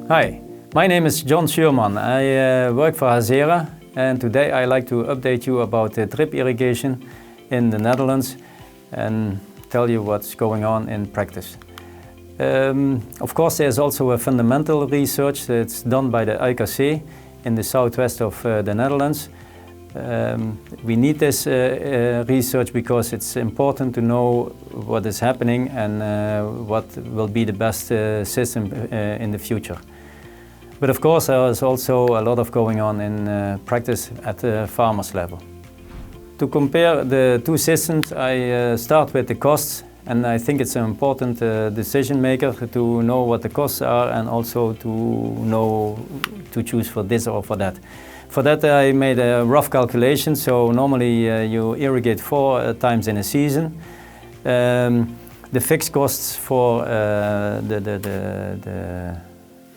Hi, my name is John Schuurman. I work for Hazera, and today I like to update you about drip irrigation in the Netherlands and tell you what's going on in practice. Of course, there's also a fundamental research that's done by the IKC in the southwest of the Netherlands. We need this research because it's important to know what is happening and what will be the best system in the future. But of course, there is also a lot of going on in practice at the farmers level. To compare the two systems, I start with the costs, and I think it's an important decision maker to know what the costs are and also to know to choose for this or for that. For that I made a rough calculation, so normally you irrigate 4 times in a season. The fixed costs for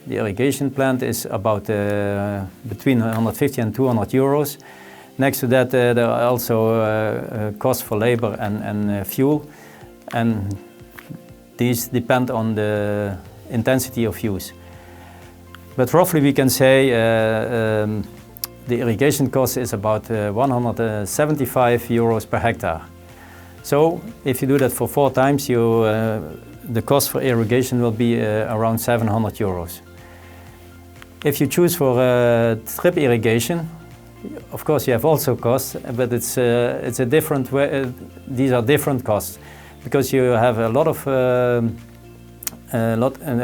the irrigation plant is about between 150 and 200 euros. Next to that there are also costs for labor and fuel, and these depend on the intensity of use. But roughly we can say the irrigation cost is about 175 euros per hectare. So if you do that for 4 times, the cost for irrigation will be around 700 euros. If you choose for drip irrigation, of course you have also costs, but it's a different way. These are different costs because you have a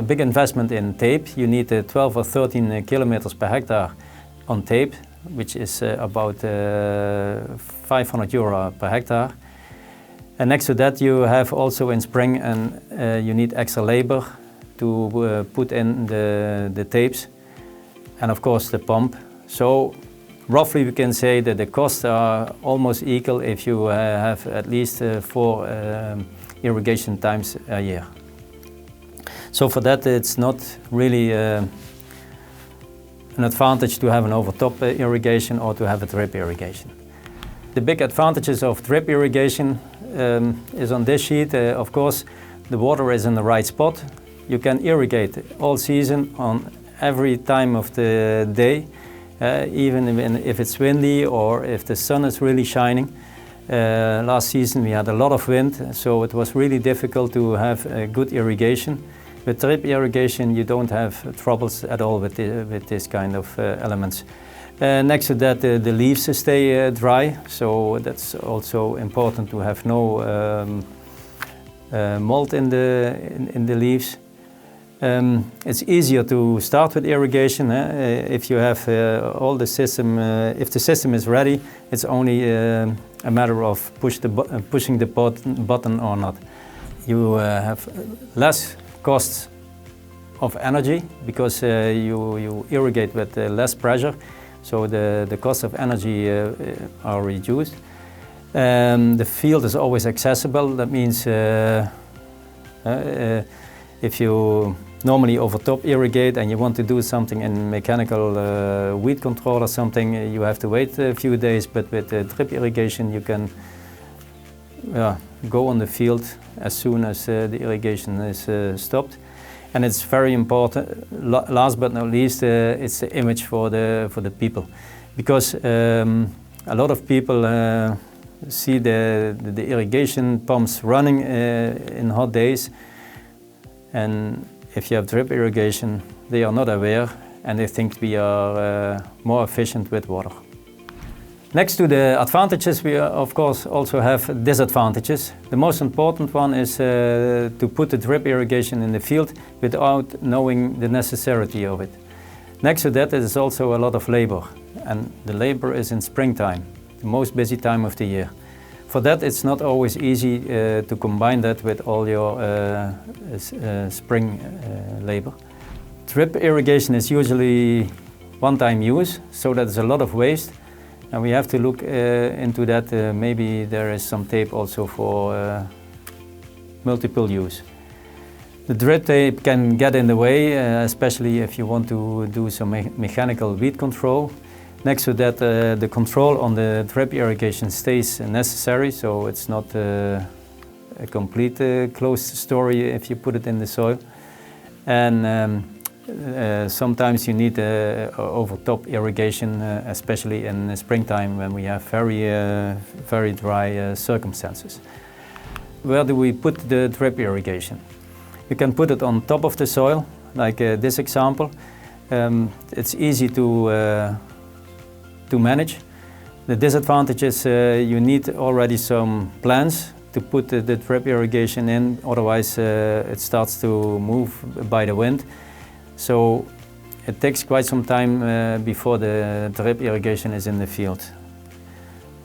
big investment in tape. You need 12 or 13 kilometers per hectare on tape, which is about 500 euro per hectare. And next to that you have also in spring, and you need extra labor to put in the tapes, and of course the pump. So roughly we can say that the costs are almost equal if you have at least 4 irrigation times a year. So for that it's not really an advantage to have an overtop irrigation or to have a drip irrigation. The big advantages of drip irrigation is on this sheet. Of course, the water is in the right spot. You can irrigate all season on every time of the day, even if it's windy or if the sun is really shining. Last season we had a lot of wind, so it was really difficult to have a good irrigation. With drip irrigation you don't have troubles at all with this kind of elements. Next to that the leaves stay dry, so that's also important to have no mold in the leaves. It's easier to start with irrigation. If you have all the system, if the system is ready, it's only a matter of pushing the button or not. You have less costs of energy because you irrigate with less pressure, so the cost of energy are reduced. The field is always accessible. That means if you normally overtop irrigate and you want to do something in mechanical weed control or something, you have to wait a few days, but with drip irrigation you can go on the field as soon as the irrigation is stopped. And it's very important, last but not least, it's the image for the people, because a lot of people see the irrigation pumps running in hot days, and if you have drip irrigation they are not aware and they think we are more efficient with water. Next to the advantages, we of course also have disadvantages. The most important one is to put the drip irrigation in the field without knowing the necessity of it. Next to that is also a lot of labor, and the labor is in springtime, the most busy time of the year. For that it's not always easy to combine that with all your spring labor. Drip irrigation is usually one-time use, so there's a lot of waste. And we have to look into that. Maybe there is some tape also for multiple use. The drip tape can get in the way, especially if you want to do some mechanical weed control. Next to that, the control on the drip irrigation stays necessary, so it's not a complete closed story if you put it in the soil. And sometimes you need over-top irrigation, especially in the springtime when we have very dry circumstances. Where do we put the drip irrigation? You can put it on top of the soil, like this example. It's easy to manage. The disadvantage is you need already some plans to put the drip irrigation in, otherwise it starts to move by the wind. So it takes quite some time before the drip irrigation is in the field.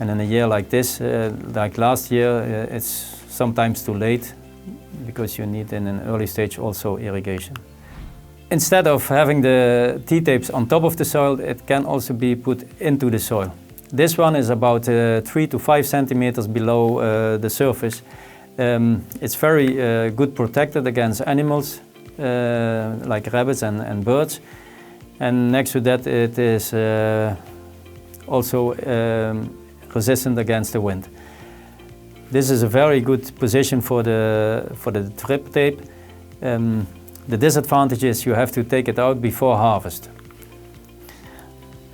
And in a year like this, like last year, it's sometimes too late because you need in an early stage also irrigation. Instead of having the T-tapes on top of the soil, it can also be put into the soil. This one is about 3 to 5 centimeters below the surface. It's very good protected against animals like rabbits and birds. And next to that it is also resistant against the wind. This is a very good position for the drip tape. The disadvantage is you have to take it out before harvest.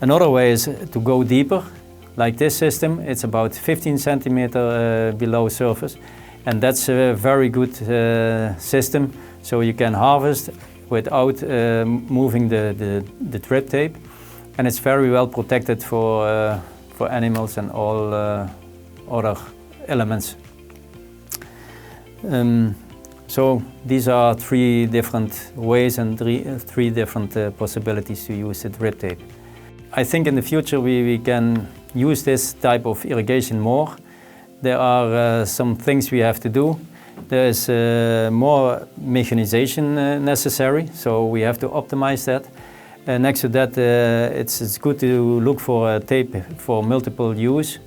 Another way is to go deeper. Like this system, it's about 15 centimeters below surface, and that's a very good system. So you can harvest without moving the drip tape, and it's very well protected for animals and all other elements. So these are 3 different ways and three different possibilities to use the drip tape. I think in the future we can use this type of irrigation more. There are some things we have to do. There is more mechanization necessary, so we have to optimize that. Next to that, it's good to look for a tape for multiple use,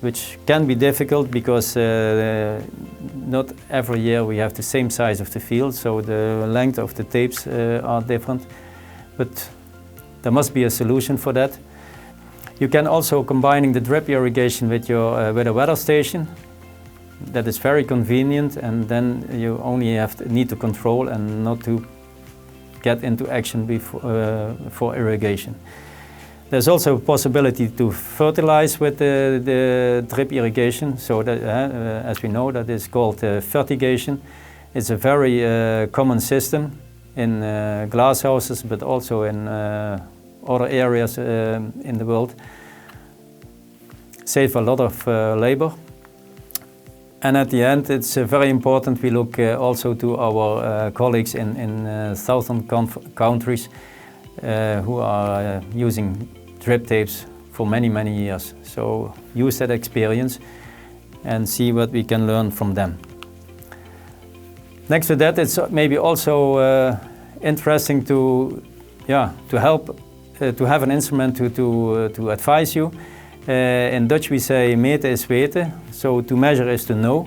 which can be difficult because not every year we have the same size of the field, so the length of the tapes are different. But there must be a solution for that. You can also combining the drip irrigation with a weather station. That is very convenient, and then you only need to control and not to get into action for irrigation. There's also a possibility to fertilize with the drip irrigation. So that, as we know, that is called fertigation. It's a very common system in glass houses, but also in other areas in the world. Save a lot of labor. And at the end, it's very important we look also to our colleagues in southern countries who are using drip tapes for many years. So use that experience and see what we can learn from them. Next to that, it's maybe also interesting to help to have an instrument to advise you. In Dutch we say meten is weten, so to measure is to know.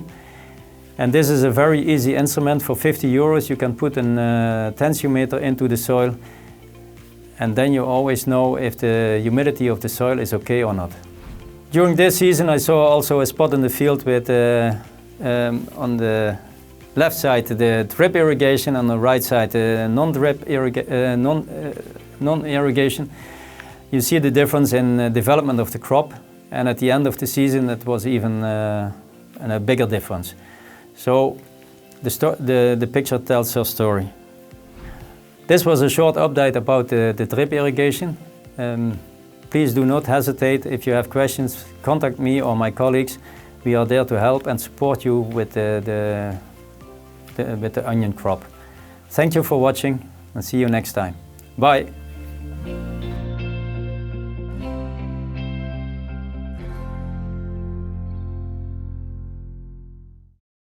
And this is a very easy instrument. For 50 euros you can put a tensiometer into the soil, and then you always know if the humidity of the soil is okay or not. During this season I saw also a spot in the field with on the left side the drip irrigation, on the right side non-drip non-irrigation. You see the difference in development of the crop, and at the end of the season it was even a bigger difference. So the picture tells her story. This was a short update about the drip irrigation. Please do not hesitate. If you have questions, contact me or my colleagues. We are there to help and support you with the onion crop. Thank you for watching, and see you next time. Bye.